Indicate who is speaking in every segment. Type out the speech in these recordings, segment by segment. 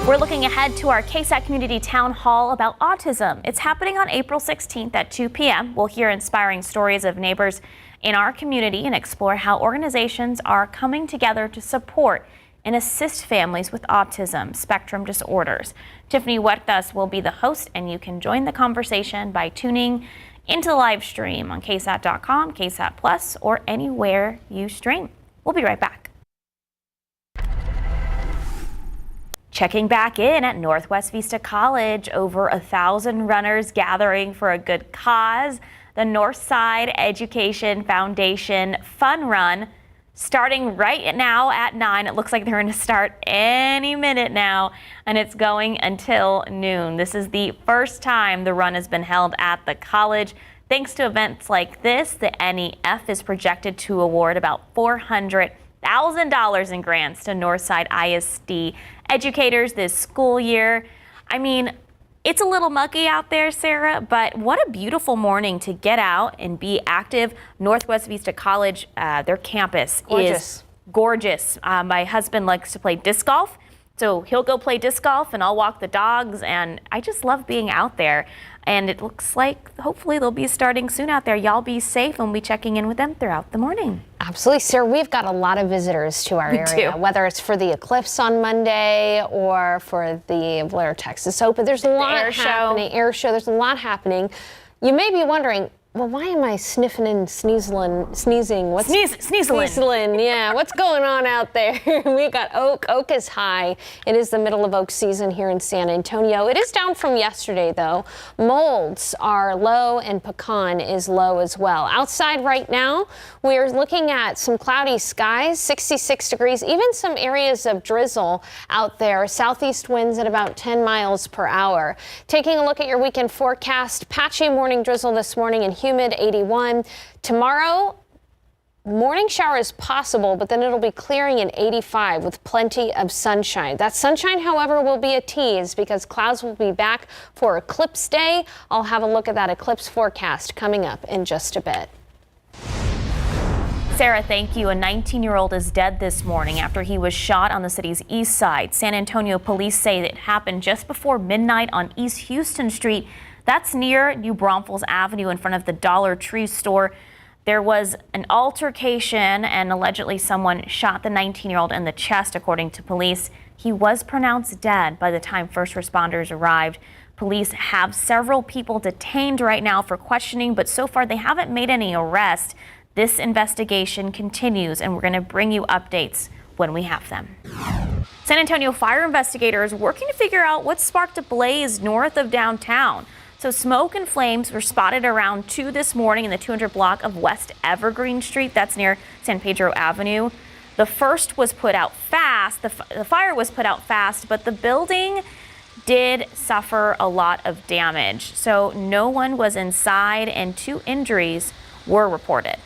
Speaker 1: We're looking ahead to our KSAT Community Town Hall about autism. It's happening on April 16th at 2 p.m. We'll hear inspiring stories of neighbors in our community and explore how organizations are coming together to support and assist families with autism spectrum disorders. Tiffany Huertas will be the host, and you can join the conversation by tuning into the live stream on KSAT.com, KSAT Plus, or anywhere you stream. We'll be right back. Checking back in at Northwest Vista College, over 1,000 runners gathering for a good cause. The Northside Education Foundation Fun Run starting right now at 9. It looks like they're going to start any minute now, and it's going until noon. This is the first time the run has been held at the college. Thanks to events like this, the NEF is projected to award about $400,000 in grants to Northside ISD educators this school year. I mean, it's a little mucky out there, Sarah, but what a beautiful morning to get out and be active. Northwest Vista College, their campus is gorgeous. My husband likes to play disc golf, so he'll go play disc golf and I'll walk the dogs, and I just love being out there. And it looks like hopefully they'll be starting soon out there. Y'all be safe, and we'll be checking in with them throughout the morning.
Speaker 2: Absolutely, Sarah. We've got a lot of visitors to our area, whether it's for the eclipse on Monday or for the Blair, Texas Open. There's a lot happening. Air show. There's a lot happening. You may be wondering, well, why am I sniffing and sneezing? What's sneezing? Yeah, what's going on out there? We got oak. Oak is high. It is the middle of oak season here in San Antonio. It is down from yesterday, though. Molds are low and pecan is low as well. Outside right now, we're looking at some cloudy skies, 66 degrees, even some areas of drizzle out there. Southeast winds at about 10 miles per hour. Taking a look at your weekend forecast, patchy morning drizzle this morning and humid 81. Tomorrow, morning shower is possible, but then it'll be clearing in 85 with plenty of sunshine. That sunshine, however, will be a tease because clouds will be back for eclipse day. I'll have a look at that eclipse forecast coming up in just a bit.
Speaker 1: Sarah, thank you. A 19-year-old is dead this morning after he was shot on the city's east side. San Antonio police say that it happened just before midnight on East Houston Street. That's near New Braunfels Avenue in front of the Dollar Tree store. There was an altercation and allegedly someone shot the 19-year-old in the chest, according to police. He was pronounced dead by the time first responders arrived. Police have several people detained right now for questioning, but so far they haven't made any arrests. This investigation continues, and we're going to bring you updates when we have them. San Antonio fire investigators working to figure out what sparked a blaze north of downtown. So smoke and flames were spotted around 2 this morning in the 200 block of West Evergreen Street. That's near San Pedro Avenue. The first was put out fast. The fire was put out fast, but the building did suffer a lot of damage. So no one was inside, and 2 injuries were reported.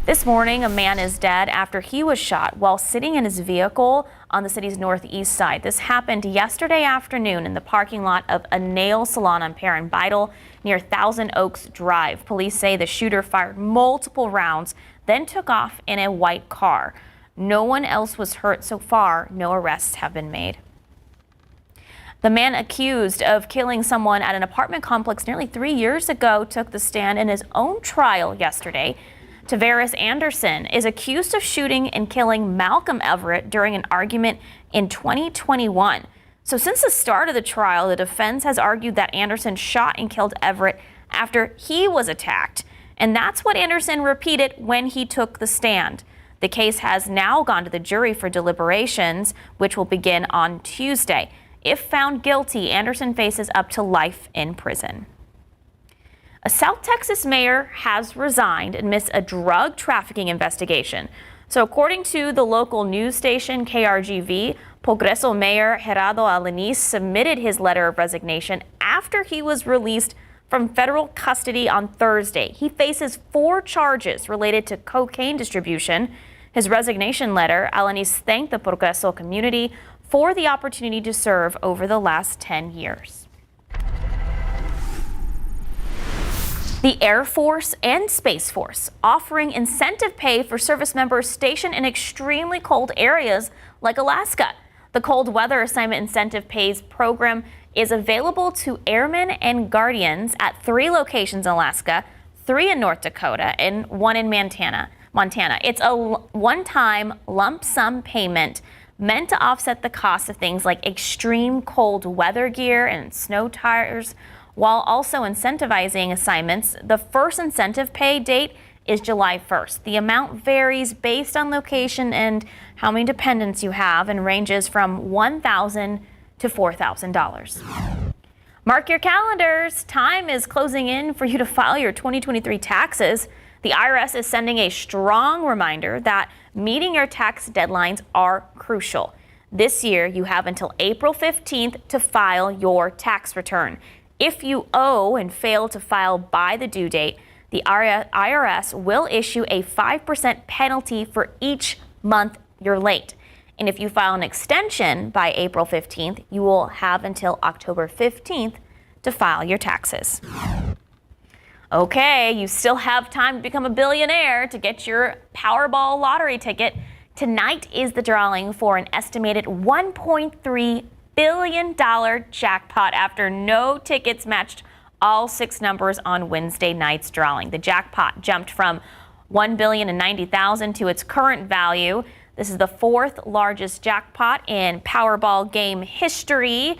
Speaker 1: This morning, a man is dead after he was shot while sitting in his vehicle on the city's northeast side. This happened yesterday afternoon in the parking lot of a nail salon on Perrin Beidel near Thousand Oaks Drive. Police say the shooter fired multiple rounds, then took off in a white car. No one else was hurt so far. No arrests have been made. The man accused of killing someone at an apartment complex nearly 3 years ago took the stand in his own trial yesterday. Tavares Anderson is accused of shooting and killing Malcolm Everett during an argument in 2021. So since the start of the trial, the defense has argued that Anderson shot and killed Everett after he was attacked. And that's what Anderson repeated when he took the stand. The case has now gone to the jury for deliberations, which will begin on Tuesday. If found guilty, Anderson faces up to life in prison. A South Texas mayor has resigned amidst a drug trafficking investigation. So according to the local news station KRGV, Progreso Mayor Gerardo Alanis submitted his letter of resignation after he was released from federal custody on Thursday. He faces 4 charges related to cocaine distribution. His resignation letter, Alanis thanked the Progreso community for the opportunity to serve over the last 10 years. The Air Force and Space Force offering incentive pay for service members stationed in extremely cold areas like Alaska. The Cold Weather Assignment Incentive Pays program is available to airmen and guardians at 3 locations in Alaska, 3 in North Dakota, and 1 in Montana. It's a one-time lump sum payment meant to offset the cost of things like extreme cold weather gear and snow tires, while also incentivizing assignments. The first incentive pay date is July 1st. The amount varies based on location and how many dependents you have and ranges from $1,000 to $4,000. Mark your calendars. Time is closing in for you to file your 2023 taxes. The IRS is sending a strong reminder that meeting your tax deadlines are crucial. This year, you have until April 15th to file your tax return. If you owe and fail to file by the due date, the IRS will issue a 5% penalty for each month you're late. And if you file an extension by April 15th, you will have until October 15th to file your taxes. Okay, you still have time to become a billionaire to get your Powerball lottery ticket. Tonight is the drawing for an estimated $1.3 billion jackpot after no tickets matched all 6 numbers on Wednesday night's drawing. The jackpot jumped from $1,090,000 to its current value. This is the 4th largest jackpot in Powerball game history.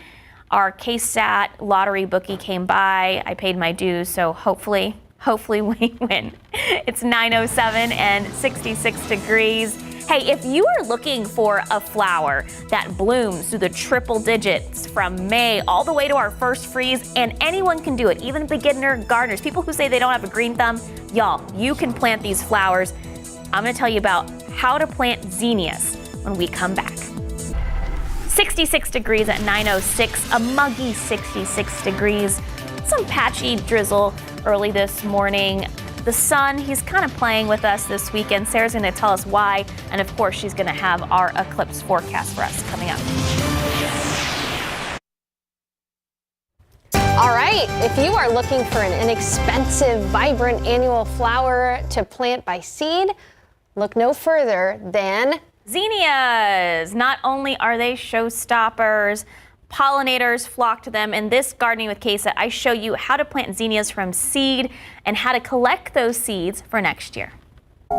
Speaker 1: Our KSAT lottery bookie came by. I paid my dues, so hopefully we win. It's 9:07 and 66 degrees. Hey, if you are looking for a flower that blooms through the triple digits from May all the way to our first freeze, and anyone can do it, even beginner gardeners, people who say they don't have a green thumb, y'all, you can plant these flowers. I'm going to tell you about how to plant zinnias when we come back. 66 degrees at 9:06, a muggy 66 degrees. Some patchy drizzle early this morning. The sun, he's kind of playing with us this weekend. Sarah's going to tell us why, and of course, she's going to have our eclipse forecast for us coming up.
Speaker 2: All right, if you are looking for an inexpensive, vibrant annual flower to plant by seed, look no further than
Speaker 1: zinnias. Not only are they showstoppers, pollinators flock to them. In this Gardening with KSAT, I show you how to plant zinnias from seed and how to collect those seeds for next year.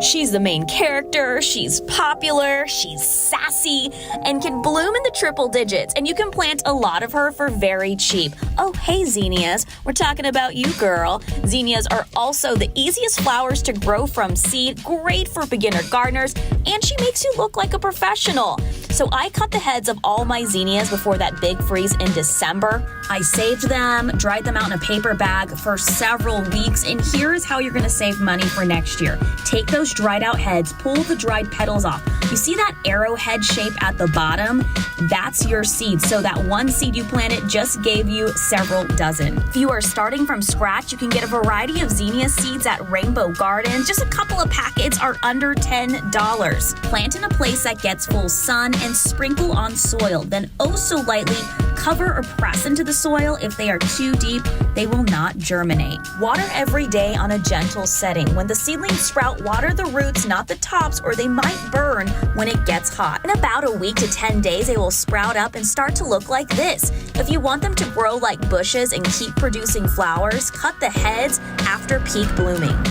Speaker 3: She's the main character, she's popular, she's sassy, and can bloom in the triple digits, and you can plant a lot of her for very cheap. Oh, hey zinnias, we're talking about you, girl. Zinnias are also the easiest flowers to grow from seed, great for beginner gardeners, and she makes you look like a professional. So I cut the heads of all my zinnias before that big freeze in December. I saved them, dried them out in a paper bag for several weeks, and here's how you're gonna save money for next year. Take those dried out heads, pull the dried petals off. You see that arrowhead shape at the bottom? That's your seed. So that one seed you planted just gave you several dozen. If you are starting from scratch, you can get a variety of zinnia seeds at Rainbow Gardens. Just a couple of packets are under $10. Plant in a place that gets full sun and sprinkle on soil. Then oh so lightly cover or press into the soil. If they are too deep, they will not germinate. Water every day on a gentle setting. When the seedlings sprout, water the roots, not the tops, or they might burn when it gets hot. In about a week to 10 days, they will sprout up and start to look like this. If you want them to grow like bushes and keep producing flowers, cut the heads after peak blooming.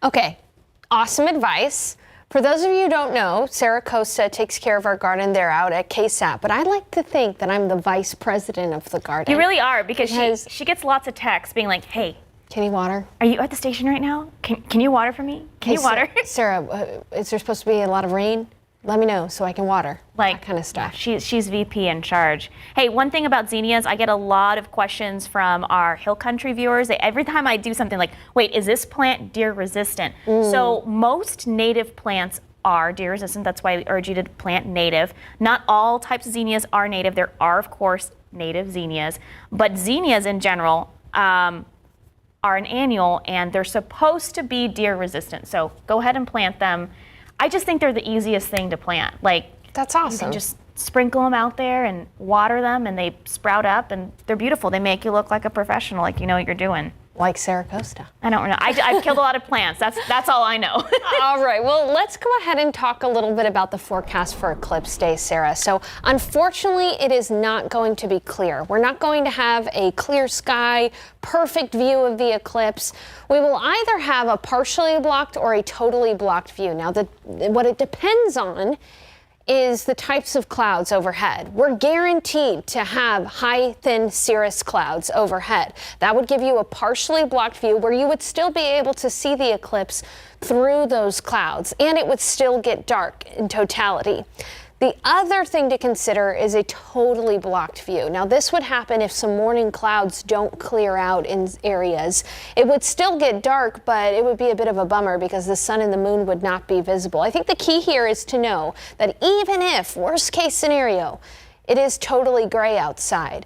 Speaker 2: Okay, awesome advice. For those of you who don't know, Sarah Costa takes care of our garden there out at KSAT, but I like to think that I'm the vice president of the garden.
Speaker 1: You really are, because she gets lots of texts being like, hey,
Speaker 2: can you water?
Speaker 1: Are you at the station right now? Can you water for me? Can you water?
Speaker 2: Sarah, is there supposed to be a lot of rain? Let me know so I can water. Like that kind of stuff.
Speaker 1: She's VP in charge. Hey, one thing about zinnias, I get a lot of questions from our Hill Country viewers. Every time I do something like, wait, is this plant deer resistant? So most native plants are deer resistant. That's why we urge you to plant native. Not all types of zinnias are native. There are, of course, native zinnias, but zinnias in general are an annual, and they're supposed to be deer resistant. So go ahead and plant them. I just think they're the easiest thing to plant. Like,
Speaker 2: that's awesome.
Speaker 1: You can just sprinkle them out there and water them, and they sprout up, and they're beautiful. They make you look like a professional, like you know what you're doing.
Speaker 2: Like Sarah Costa.
Speaker 1: I don't know. I've killed a lot of plants. That's all I know.
Speaker 2: All right. Well, let's go ahead and talk a little bit about the forecast for Eclipse Day, Sarah. So unfortunately, it is not going to be clear. We're not going to have a clear sky, perfect view of the eclipse. We will either have a partially blocked or a totally blocked view. Now, what it depends on is the types of clouds overhead. We're guaranteed to have high, thin cirrus clouds overhead. That would give you a partially blocked view where you would still be able to see the eclipse through those clouds, and it would still get dark in totality. The other thing to consider is a totally blocked view. Now, this would happen if some morning clouds don't clear out in areas. It would still get dark, but it would be a bit of a bummer because the sun and the moon would not be visible. I think the key here is to know that even if, worst case scenario, it is totally gray outside,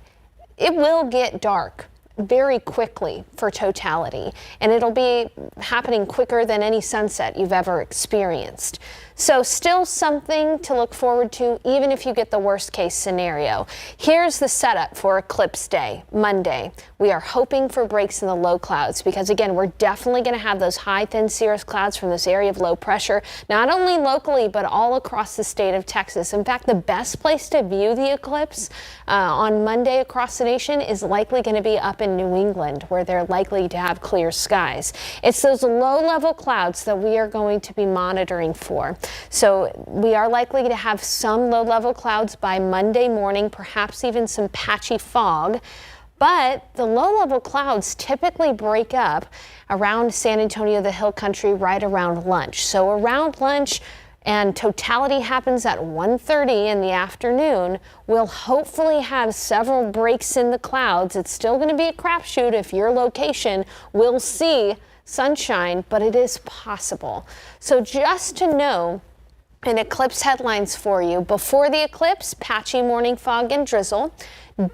Speaker 2: it will get dark very quickly for totality, and it'll be happening quicker than any sunset you've ever experienced. So still something to look forward to, even if you get the worst case scenario. Here's the setup for Eclipse Day, Monday. We are hoping for breaks in the low clouds because, again, we're definitely going to have those high, thin cirrus clouds from this area of low pressure, not only locally, but all across the state of Texas. In fact, the best place to view the eclipse on Monday across the nation is likely going to be up in New England, where they're likely to have clear skies. It's those low-level clouds that we are going to be monitoring for. So we are likely to have some low-level clouds by Monday morning, perhaps even some patchy fog. But the low-level clouds typically break up around San Antonio, the Hill Country, right around lunch. So around lunch, and totality happens at 1:30 in the afternoon, we'll hopefully have several breaks in the clouds. It's still going to be a crapshoot if your location will see sunshine, but it is possible. So just to know, an eclipse headlines for you. Before the eclipse, patchy morning fog and drizzle.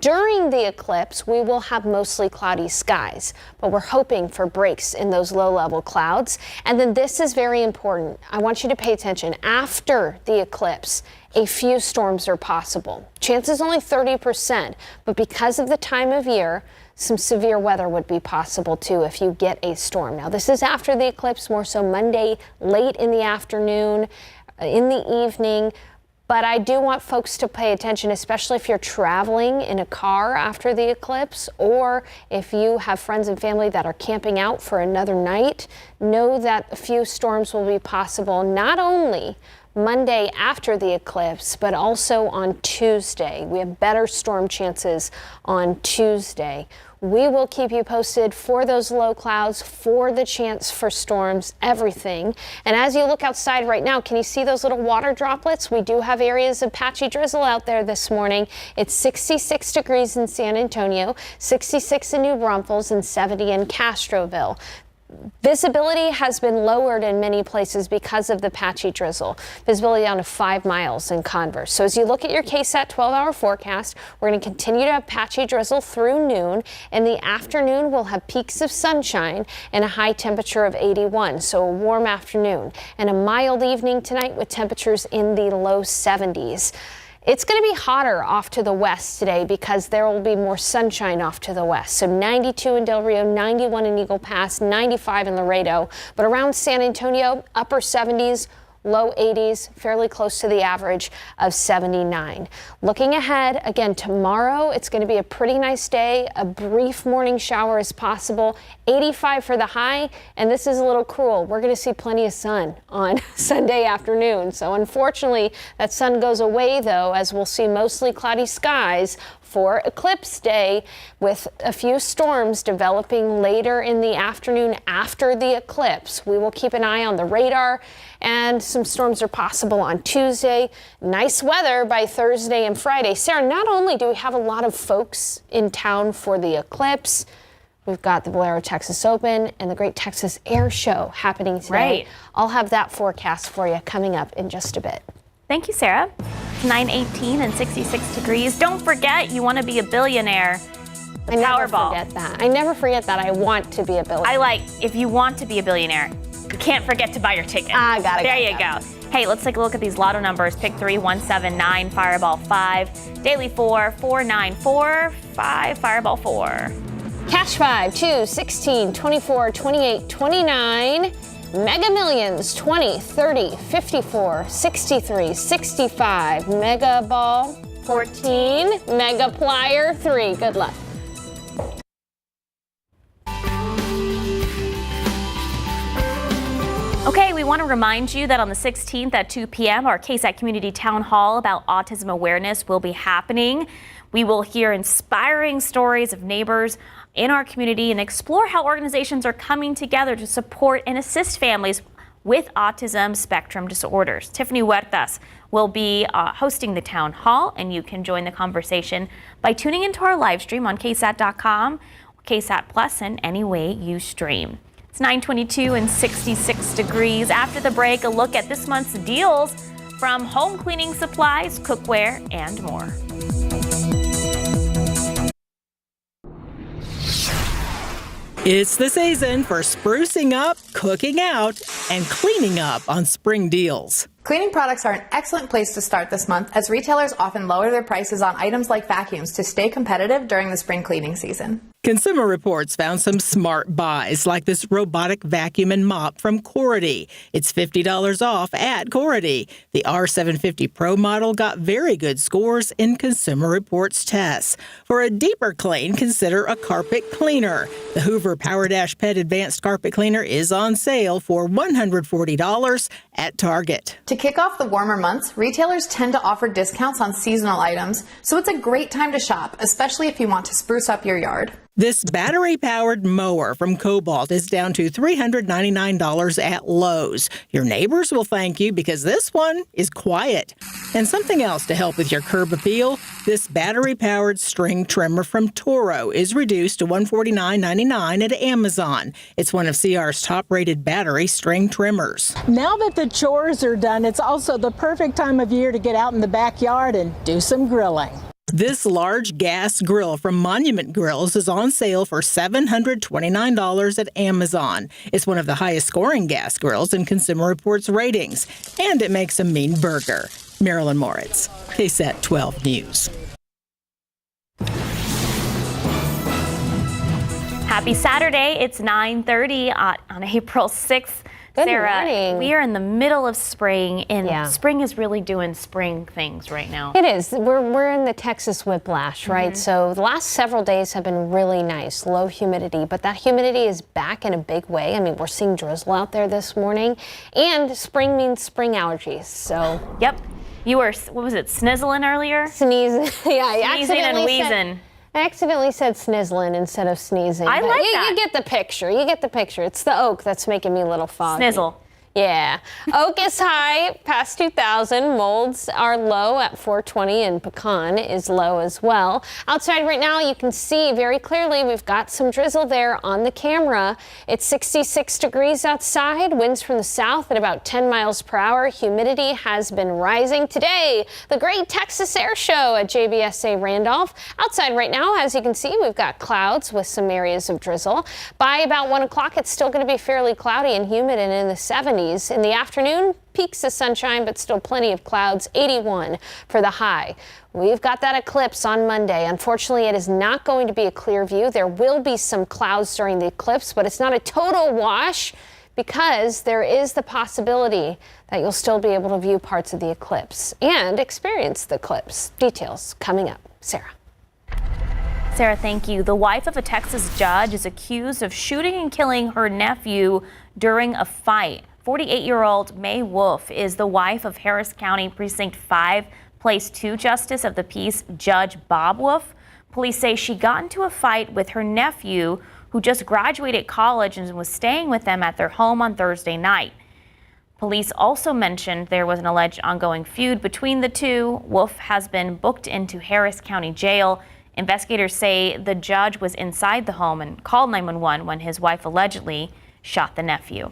Speaker 2: During the eclipse, we will have mostly cloudy skies, but we're hoping for breaks in those low-level clouds. And then this is very important. I want you to pay attention. After the eclipse, a few storms are possible. Chances only 30%, but because of the time of year, some severe weather would be possible too if you get a storm. Now, this is after the eclipse, more so Monday, late in the afternoon, in the evening. But I do want folks to pay attention, especially if you're traveling in a car after the eclipse, or if you have friends and family that are camping out for another night. Know that a few storms will be possible, not only Monday after the eclipse, but also on Tuesday. We have better storm chances on Tuesday. We will keep you posted for those low clouds, for the chance for storms, everything. And as you look outside right now, can you see those little water droplets? We do have areas of patchy drizzle out there this morning. It's 66 degrees in San Antonio, 66 in New Braunfels, and 70 in Castroville. Visibility has been lowered in many places because of the patchy drizzle. Visibility down to 5 miles in Converse. So as you look at your KSAT 12-hour forecast, we're going to continue to have patchy drizzle through noon. In the afternoon, we'll have peaks of sunshine and a high temperature of 81. So a warm afternoon and a mild evening tonight with temperatures in the low 70s. It's going to be hotter off to the west today because there will be more sunshine off to the west. So 92 in Del Rio, 91 in Eagle Pass, 95 in Laredo. But around San Antonio, upper 70s, low 80s, fairly close to the average of 79. Looking ahead, again, tomorrow it's going to be a pretty nice day. A brief morning shower is possible. 85 for the high, and this is a little cruel. We're going to see plenty of sun on Sunday afternoon. So unfortunately, that sun goes away, though, as we'll see mostly cloudy skies for Eclipse Day, with a few storms developing later in the afternoon after the eclipse. We will keep an eye on the radar, and some storms are possible on Tuesday. Nice weather by Thursday and Friday. Sarah, not only do we have a lot of folks in town for the eclipse, we've got the Valero Texas Open and the Great Texas Air Show happening today.
Speaker 1: Right.
Speaker 2: I'll have that forecast for you coming up in just a bit.
Speaker 1: Thank you, Sarah. 9:18 and 66 degrees. Don't forget, you want to be a billionaire. The Powerball.
Speaker 2: I never forget that. I never forget that. I want to be a billionaire.
Speaker 1: If you want to be a billionaire, you can't forget to buy your ticket. There you go. Hey, let's take a look at these lotto numbers. Pick 3, 179, Fireball 5. Daily 4, 494, 5, Fireball 4.
Speaker 2: Cash 5, 2, 16, 24, 28, 29. Mega Millions, 20, 30, 54, 63, 65. Mega Ball, 14. Mega Plier, 3. Good luck.
Speaker 1: Okay, we want to remind you that on the 16th at 2 p.m., our KSAT Community Town Hall about autism awareness will be happening. We will hear inspiring stories of neighbors in our community and explore how organizations are coming together to support and assist families with autism spectrum disorders. Tiffany Huertas will be hosting the town hall, and you can join the conversation by tuning into our live stream on KSAT.com, KSAT Plus, and any way you stream. It's 9:22 and 66 degrees. After the break, a look at this month's deals from home cleaning supplies, cookware, and more.
Speaker 4: It's the season for sprucing up, cooking out, and cleaning up on spring deals.
Speaker 5: Cleaning products are an excellent place to start this month, as retailers often lower their prices on items like vacuums to stay competitive during the spring cleaning season.
Speaker 4: Consumer Reports found some smart buys, like this robotic vacuum and mop from Cority. It's $50 off at Cority. The R750 Pro model got very good scores in Consumer Reports tests. For a deeper clean, consider a carpet cleaner. The Hoover Power Dash Pet Advanced Carpet Cleaner is on sale for $140 at Target.
Speaker 5: To kick off the warmer months, retailers tend to offer discounts on seasonal items, so it's a great time to shop, especially if you want to spruce up your yard.
Speaker 4: This battery-powered mower from Cobalt is down to $399 at Lowe's. Your neighbors will thank you because this one is quiet. And something else to help with your curb appeal, this battery-powered string trimmer from Toro is reduced to $149.99 at Amazon. It's one of CR's top-rated battery string trimmers.
Speaker 6: Now that the chores are done, it's also the perfect time of year to get out in the backyard and do some grilling.
Speaker 4: This large gas grill from Monument Grills is on sale for $729 at Amazon. It's one of the highest scoring gas grills in Consumer Reports ratings, and it makes a mean burger. Marilyn Moritz, KSAT 12 News.
Speaker 1: Happy Saturday. It's 9:30 on April 6th.
Speaker 2: Good
Speaker 1: Sarah,
Speaker 2: morning.
Speaker 1: we are in the middle of spring, and spring is really doing spring things right now.
Speaker 2: It is. We're in the Texas whiplash, right? So the last several days have been really nice, low humidity, but that humidity is back in a big way. I mean, we're seeing drizzle out there this morning, and spring means spring allergies. So
Speaker 1: Yep. You were, what was it, snizzling earlier?
Speaker 2: sneezing. Yeah,
Speaker 1: Sneezing and wheezing.
Speaker 2: I accidentally said snizzling instead of sneezing.
Speaker 1: I like that.
Speaker 2: You get the picture. You get the picture. It's the oak that's making me a little foggy.
Speaker 1: Snizzle.
Speaker 2: Yeah. Oak is high, past 2,000. Molds are low at 420, and pecan is low as well. Outside right now, you can see very clearly we've got some drizzle there on the camera. It's 66 degrees outside, winds from the south at about 10 miles per hour. Humidity has been rising. Today, the Great Texas Air Show at JBSA Randolph. Outside right now, as you can see, we've got clouds with some areas of drizzle. By about 1 o'clock, it's still going to be fairly cloudy and humid and in the 70s. In the afternoon, peaks of sunshine, but still plenty of clouds, 81 for the high. We've got that eclipse on Monday. Unfortunately, it is not going to be a clear view. There will be some clouds during the eclipse, but it's not a total wash because there is the possibility that you'll still be able to view parts of the eclipse and experience the eclipse. Details coming up. Sarah.
Speaker 1: Sarah, thank you. The wife of a Texas judge is accused of shooting and killing her nephew during a fight. 48-year-old May Wolf is the wife of Harris County Precinct 5 Place 2 Justice of the Peace Judge Bob Wolf. Police say she got into a fight with her nephew, who just graduated college and was staying with them at their home on Thursday night. Police also mentioned there was an alleged ongoing feud between the two. Wolf has been booked into Harris County Jail. Investigators say the judge was inside the home and called 911 when his wife allegedly shot the nephew.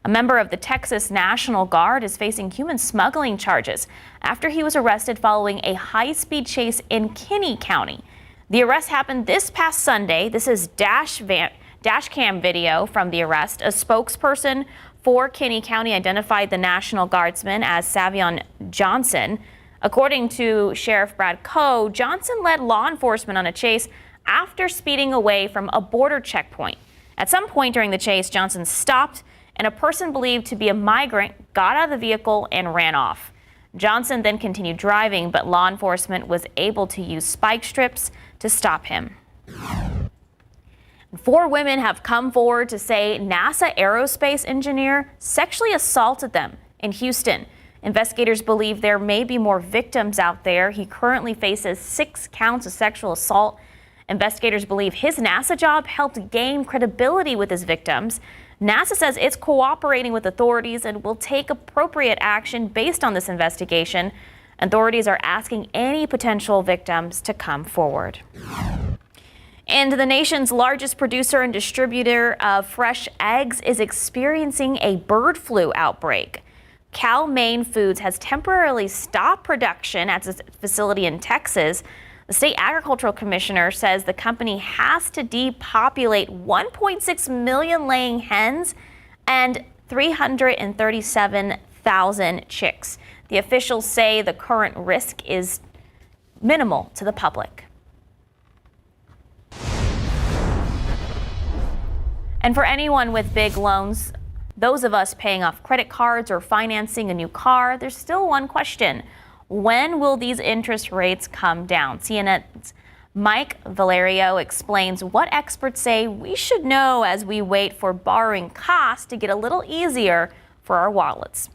Speaker 1: A member of the Texas National Guard is facing human smuggling charges after he was arrested following a high-speed chase in Kinney County. The arrest happened this past Sunday. This is dash cam video from the arrest. A spokesperson for Kinney County identified the National Guardsman as Savion Johnson. According to Sheriff Brad Coe, Johnson led law enforcement on a chase after speeding away from a border checkpoint. At some point during the chase, Johnson stopped and a person believed to be a migrant got out of the vehicle and ran off. Johnson then continued driving, but law enforcement was able to use spike strips to stop him. 4 women have come forward to say NASA aerospace engineer sexually assaulted them in Houston. Investigators believe there may be more victims out there. He currently faces 6 counts of sexual assault. Investigators believe his NASA job helped gain credibility with his victims. NASA says it's cooperating with authorities and will take appropriate action based on this investigation. Authorities are asking any potential victims to come forward. And the nation's largest producer and distributor of fresh eggs is experiencing a bird flu outbreak. Cal-Maine Foods has temporarily stopped production at its facility in Texas. The state agricultural commissioner says the company has to depopulate 1.6 million laying hens and 337,000 chicks. The officials say the current risk is minimal to the public. And for anyone with big loans, those of us paying off credit cards or financing a new car, there's still one question. When will these interest rates come down? CNN's Mike Valerio explains what experts say we should know as we wait for borrowing costs to get a little easier for our wallets.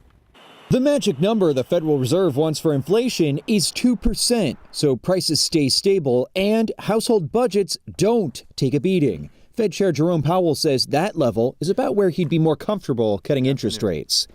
Speaker 7: The magic number the Federal Reserve wants for inflation is 2%, so prices stay stable and household budgets don't take a beating. Fed Chair Jerome Powell says that level is about where he'd be more comfortable cutting interest rates.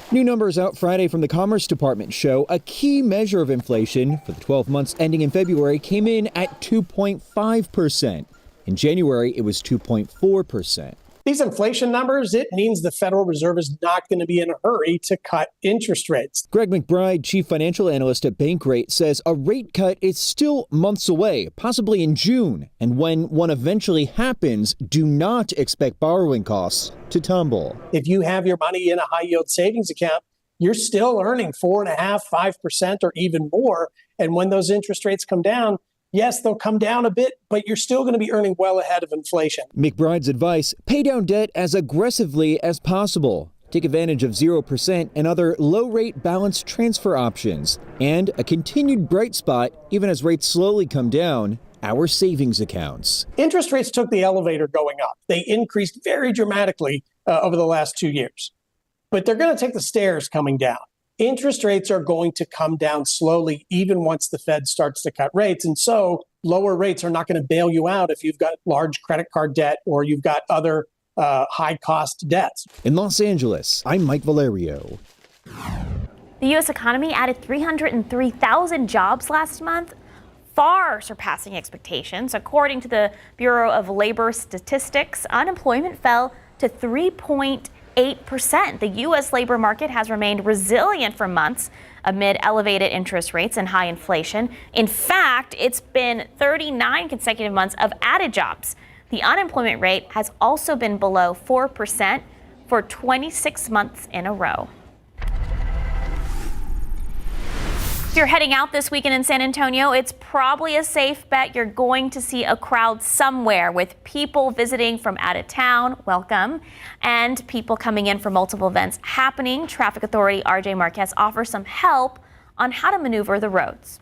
Speaker 7: New numbers out Friday from the Commerce Department show a key measure of inflation for the 12 months ending in February came in at 2.5%. In January, it was 2.4%.
Speaker 8: These inflation numbers, it means the Federal Reserve is not going to be in a hurry to cut interest rates.
Speaker 7: Greg McBride, chief financial analyst at Bankrate, says a rate cut is still months away, possibly in June. And when one eventually happens, do not expect borrowing costs to tumble.
Speaker 8: If you have your money in a high yield savings account, you're still earning 4.5%, 5% or even more. And when those interest rates come down, yes, they'll come down a bit, but you're still going to be earning well ahead of inflation.
Speaker 7: McBride's advice, pay down debt as aggressively as possible. Take advantage of 0% and other low-rate balance transfer options. And a continued bright spot, even as rates slowly come down, our savings accounts.
Speaker 8: Interest rates took the elevator going up. They increased very dramatically over the last 2 years. But they're going to take the stairs coming down. Interest rates are going to come down slowly, even once the Fed starts to cut rates. And so lower rates are not going to bail you out if you've got large credit card debt or you've got other high cost debts.
Speaker 7: In Los Angeles, I'm Mike Valerio.
Speaker 1: The U.S. economy added 303,000 jobs last month, far surpassing expectations. According to the Bureau of Labor Statistics, unemployment fell to 3.8%. The U.S. labor market has remained resilient for months amid elevated interest rates and high inflation. In fact, it's been 39 consecutive months of added jobs. The unemployment rate has also been below 4% for 26 months in a row. If you're heading out this weekend in San Antonio, it's probably a safe bet you're going to see a crowd somewhere with people visiting from out of town, welcome, and people coming in for multiple events happening. Traffic Authority RJ Marquez offers some help on how to maneuver the roads.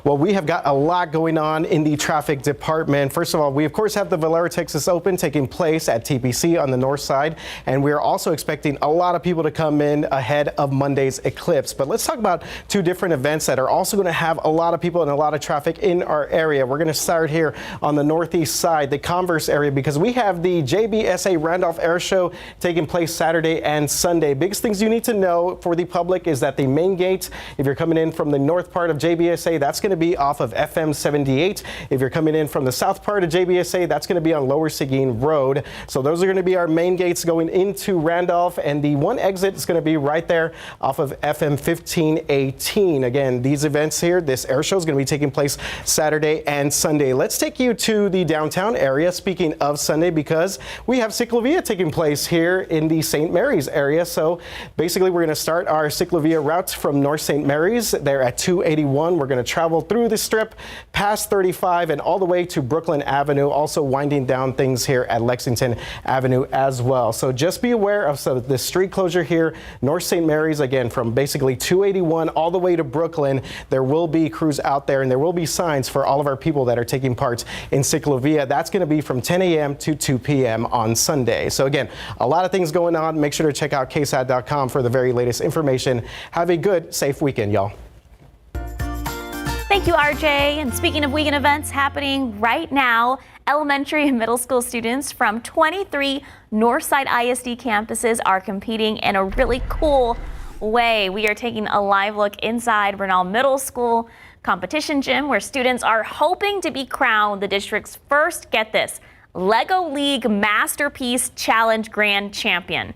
Speaker 9: Well, we have got a lot going on in the traffic department. First of all, we of course have the Valero Texas Open taking place at TPC on the north side, and we are also expecting a lot of people to come in ahead of Monday's eclipse. But let's talk about 2 different events that are also going to have a lot of people and a lot of traffic in our area. We're going to start here on the northeast side, the Converse area, because we have the JBSA Randolph Air Show taking place Saturday and Sunday. Biggest things you need to know for the public is that the main gate, if you're coming in from the north part of JBSA, that's going to be off of FM 78. If you're coming in from the south part of JBSA, that's going to be on Lower Seguin Road. So those are going to be our main gates going into Randolph, and the one exit is going to be right there off of FM 1518. Again, these events here, this air show is going to be taking place Saturday and Sunday. Let's take you to the downtown area, speaking of Sunday, because we have Ciclovia taking place here in the St. Mary's area. So basically, we're going to start our Ciclovia route from North St. Mary's there at 281. We're going to travel through the Strip, past 35, and all the way to Brooklyn Avenue, also winding down things here at Lexington Avenue as well. So just be aware of the street closure here, North St. Mary's, again, from basically 281 all the way to Brooklyn. There will be crews out there, and there will be signs for all of our people that are taking part in Ciclovia. That's going to be from 10 a.m. to 2 p.m. on Sunday. So again, a lot of things going on. Make sure to check out KSAT.com for the very latest information. Have a good, safe weekend, y'all.
Speaker 1: Thank you, RJ. And speaking of weekend events happening right now, elementary and middle school students from 23 Northside ISD campuses are competing in a really cool way. We are taking a live look inside Bernal Middle School competition gym, where students are hoping to be crowned the district's first, get this, Lego League Masterpiece Challenge Grand Champion.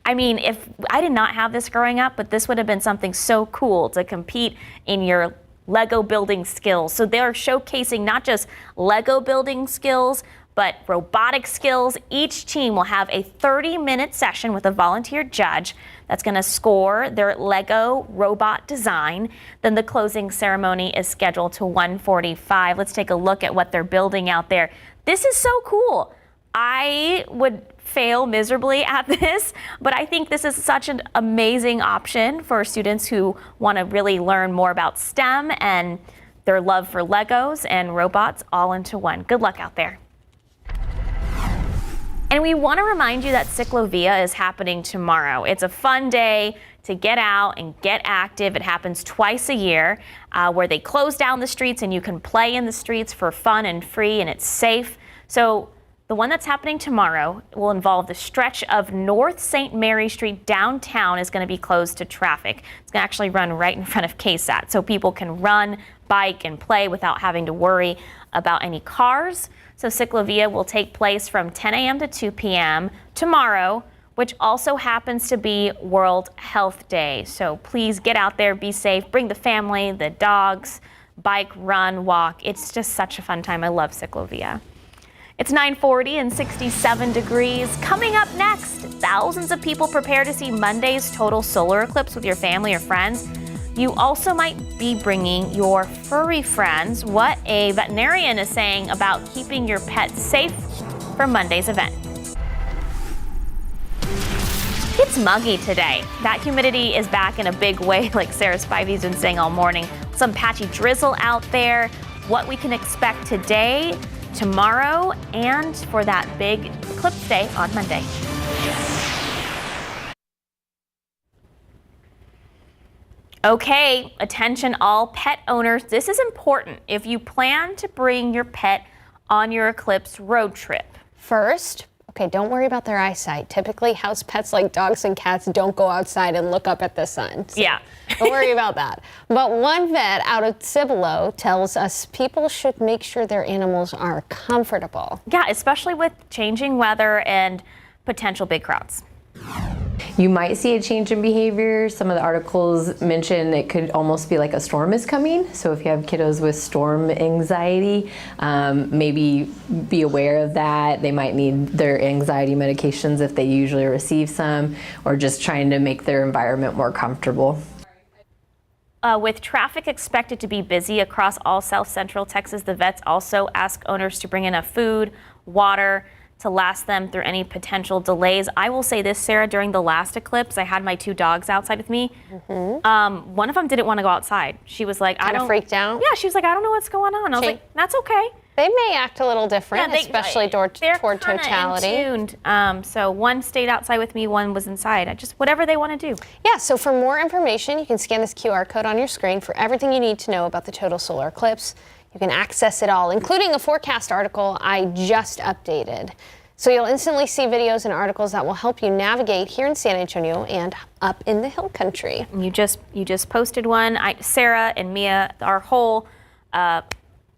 Speaker 1: I mean, if I did not have this growing up, but this would have been something so cool to compete in your Lego building skills. So they're showcasing not just Lego building skills, but robotic skills. Each team will have a 30-minute session with a volunteer judge that's going to score their Lego robot design. Then the closing ceremony is scheduled to 1:45. Let's take a look at what they're building out there. This is so cool. I would fail miserably at this, but I think this is such an amazing option for students who want to really learn more about STEM and their love for Legos and robots all into one. Good luck out there. And we want to remind you that Ciclovia is happening tomorrow. It's a fun day to get out and get active. It happens twice a year where they close down the streets and you can play in the streets for fun and free, and it's safe. So the one that's happening tomorrow will involve the stretch of North St. Mary Street downtown is going to be closed to traffic. It's going to actually run right in front of KSAT, so people can run, bike, and play without having to worry about any cars. So Ciclovia will take place from 10 a.m. to 2 p.m. tomorrow, which also happens to be World Health Day. So please get out there, be safe, bring the family, the dogs, bike, run, walk. It's just such a fun time. I love Ciclovia. It's 9:40 and 67 degrees. Coming up next, thousands of people prepare to see Monday's total solar eclipse with your family or friends. You also might be bringing your furry friends. What a veterinarian is saying about keeping your pet safe for Monday's event. It's muggy today. That humidity is back in a big way, like Sarah Spivey's been saying all morning. Some patchy drizzle out there. What we can expect today, tomorrow, and for that big eclipse day on Monday. Okay, attention all pet owners. This is important if you plan to bring your pet on your eclipse road trip.
Speaker 2: First, okay, don't worry about their eyesight. Typically, house pets like dogs and cats don't go outside and look up at the sun. So
Speaker 1: yeah.
Speaker 2: Don't worry about that. But one vet out of Cibolo tells us people should make sure their animals are comfortable.
Speaker 1: Yeah, especially with changing weather and potential big crowds.
Speaker 10: You might see a change in behavior. Some of the articles mention it could almost be like a storm is coming. So if you have kiddos with storm anxiety, maybe be aware of that. They might need their anxiety medications if they usually receive some, or just trying to make their environment more comfortable.
Speaker 1: With traffic expected to be busy across all South Central Texas, the vets also ask owners to bring enough food, water, to last them through any potential delays. I will say this, Sarah, during the last eclipse, I had my two dogs outside with me. Mm-hmm. One of them didn't want to go outside. She was like,
Speaker 2: kind of freaked out?
Speaker 1: Yeah, she was like, I don't know what's going on. I was like, that's okay.
Speaker 2: They may act a little different, especially toward totality.
Speaker 1: In-tuned. So one stayed outside with me, one was inside. Just whatever they want to do.
Speaker 2: Yeah, so for more information, you can scan this QR code on your screen for everything you need to know about the total solar eclipse. You can access it all, including a forecast article I just updated. So you'll instantly see videos and articles that will help you navigate here in San Antonio and up in the hill country.
Speaker 1: You just posted one. Sarah and Mia, our whole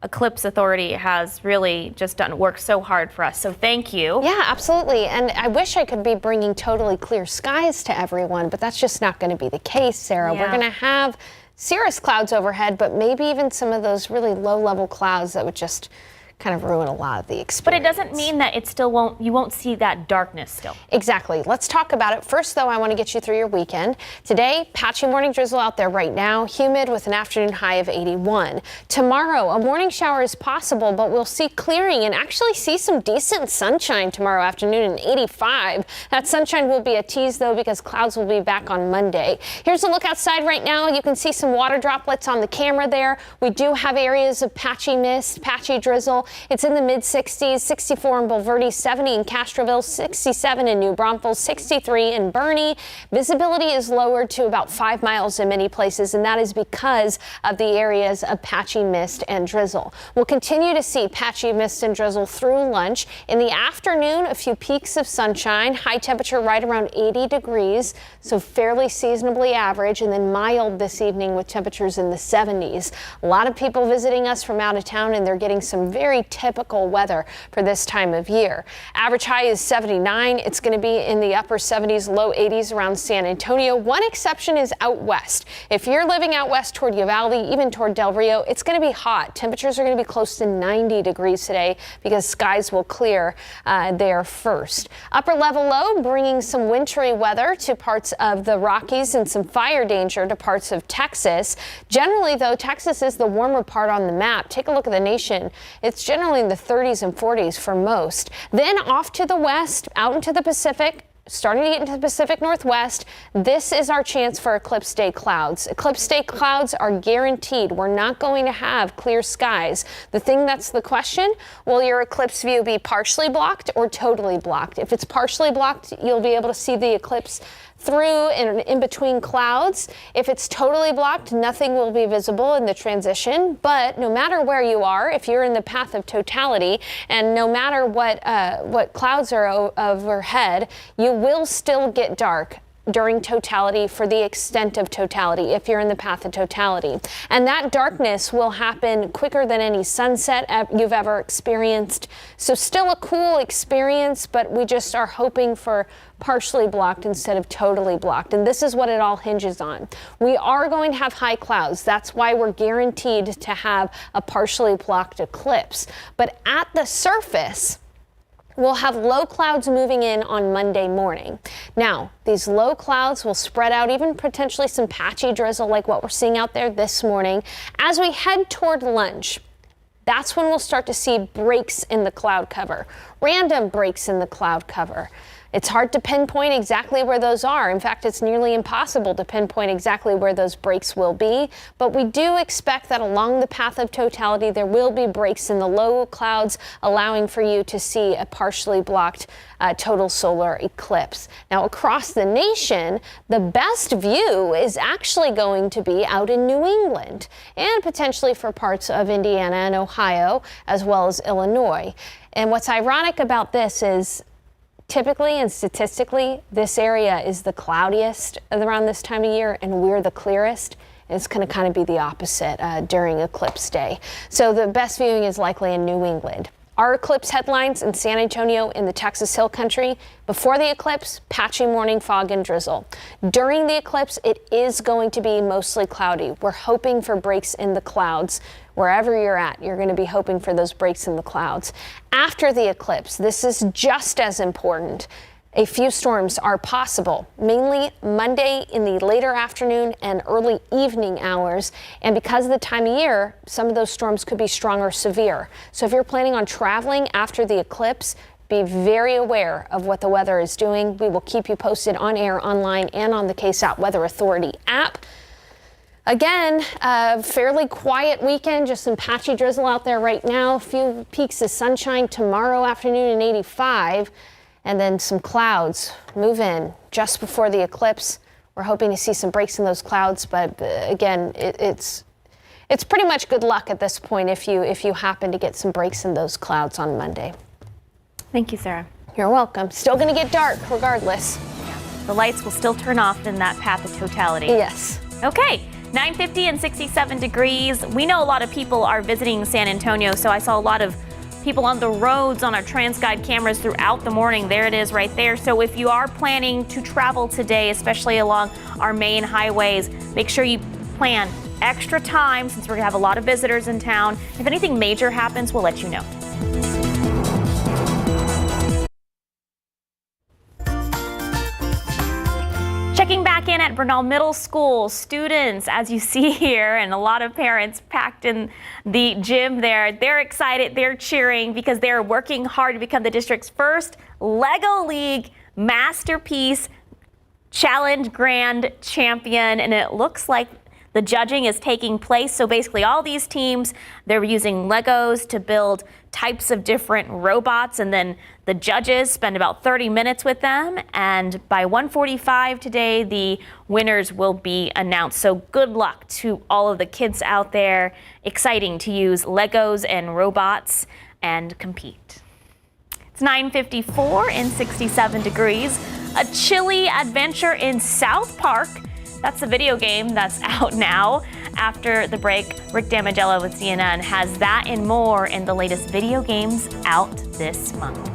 Speaker 1: Eclipse Authority has really just worked so hard for us. So thank you.
Speaker 2: Yeah, absolutely. And I wish I could be bringing totally clear skies to everyone, but that's just not going to be the case, Sarah.
Speaker 1: Yeah.
Speaker 2: We're going to have cirrus clouds overhead, but maybe even some of those really low-level clouds that would just kind of ruin a lot of the experience.
Speaker 1: But it doesn't mean that it still you won't see that darkness still.
Speaker 2: Exactly. Let's talk about it. First, though, I want to get you through your weekend. Today, patchy morning drizzle out there right now, humid with an afternoon high of 81. Tomorrow, a morning shower is possible, but we'll see clearing and actually see some decent sunshine tomorrow afternoon in 85. That sunshine will be a tease, though, because clouds will be back on Monday. Here's a look outside right now. You can see some water droplets on the camera there. We do have areas of patchy mist, patchy drizzle. It's in the mid-60s, 64 in Bulverde, 70 in Castroville, 67 in New Braunfels, 63 in Bernie. Visibility is lowered to about 5 miles in many places, and that is because of the areas of patchy mist and drizzle. We'll continue to see patchy mist and drizzle through lunch. In the afternoon, a few peaks of sunshine, high temperature right around 80 degrees, so fairly seasonably average, and then mild this evening with temperatures in the 70s. A lot of people visiting us from out of town, and they're getting some very typical weather for this time of year. Average high is 79. It's going to be in the upper 70s, low 80s around San Antonio. One exception is out west. If you're living out west toward Uvalde, even toward Del Rio, it's going to be hot. Temperatures are going to be close to 90 degrees today because skies will clear there first. Upper level low bringing some wintry weather to parts of the Rockies and some fire danger to parts of Texas. Generally, though, Texas is the warmer part on the map. Take a look at the nation. It's generally in the 30s and 40s for most. Then off to the west, out into the Pacific. Starting to get into the Pacific Northwest, this is our chance for eclipse day clouds. Eclipse day clouds are guaranteed. We're not going to have clear skies. The thing that's the question, will your eclipse view be partially blocked or totally blocked? If it's partially blocked, you'll be able to see the eclipse through and in between clouds. If it's totally blocked, nothing will be visible in the transition. But no matter where you are, if you're in the path of totality, and no matter what clouds are overhead, you will still get dark during totality for the extent of totality if you're in the path of totality. And that darkness will happen quicker than any sunset you've ever experienced. So still a cool experience, but we just are hoping for partially blocked instead of totally blocked. And this is what it all hinges on. We are going to have high clouds. That's why we're guaranteed to have a partially blocked eclipse. But at the surface, we'll have low clouds moving in on Monday morning. Now, these low clouds will spread out, even potentially some patchy drizzle like what we're seeing out there this morning. As we head toward lunch, that's when we'll start to see breaks in the cloud cover, random breaks in the cloud cover. It's hard to pinpoint exactly where those are. In fact, it's nearly impossible to pinpoint exactly where those breaks will be. But we do expect that along the path of totality, there will be breaks in the low clouds, allowing for you to see a partially blocked total solar eclipse. Now, across the nation, the best view is actually going to be out in New England and potentially for parts of Indiana and Ohio, as well as Illinois. And what's ironic about this is typically and statistically, this area is the cloudiest around this time of year, and we're the clearest. It's going to kind of be the opposite during eclipse day. So the best viewing is likely in New England. Our eclipse headlines in San Antonio in the Texas Hill Country. Before the eclipse, patchy morning fog and drizzle. During the eclipse, it is going to be mostly cloudy. We're hoping for breaks in the clouds. Wherever you're at, you're going to be hoping for those breaks in the clouds. After the eclipse, this is just as important. A few storms are possible, mainly Monday in the later afternoon and early evening hours. And because of the time of year, some of those storms could be strong or severe. So if you're planning on traveling after the eclipse, be very aware of what the weather is doing. We will keep you posted on air, online, and on the KSAT Weather Authority app. Again, a fairly quiet weekend, just some patchy drizzle out there right now. A few peaks of sunshine tomorrow afternoon in 85. And then some clouds move in just before the eclipse. We're hoping to see some breaks in those clouds, but again, it's pretty much good luck at this point if you happen to get some breaks in those clouds on Monday.
Speaker 1: Thank you, Sarah.
Speaker 2: You're welcome. Still going to get dark regardless.
Speaker 1: The lights will still turn off in that path of totality.
Speaker 2: Yes.
Speaker 1: Okay. 9:50 and 67 degrees. We know a lot of people are visiting San Antonio, so I saw a lot of people on the roads on our TransGuide cameras throughout the morning. There it is right there. So if you are planning to travel today, especially along our main highways, make sure you plan extra time since we're going to have a lot of visitors in town. If anything major happens, we'll let you know. Bernal Middle School students, as you see here, and a lot of parents packed in the gym there. They're excited, they're cheering because they're working hard to become the district's first Lego League Masterpiece Challenge Grand Champion, and it looks like the judging is taking place. So basically all these teams, they're using Legos to build types of different robots, and then the judges spend about 30 minutes with them, and by 1:45 today the winners will be announced. So good luck to all of the kids out there. Exciting to use Legos and robots and compete. It's 9:54 and 67 degrees. A chilly adventure in South Park. That's the video game that's out now. After the break, Rick Damagello with CNN has that and more in the latest video games out this month.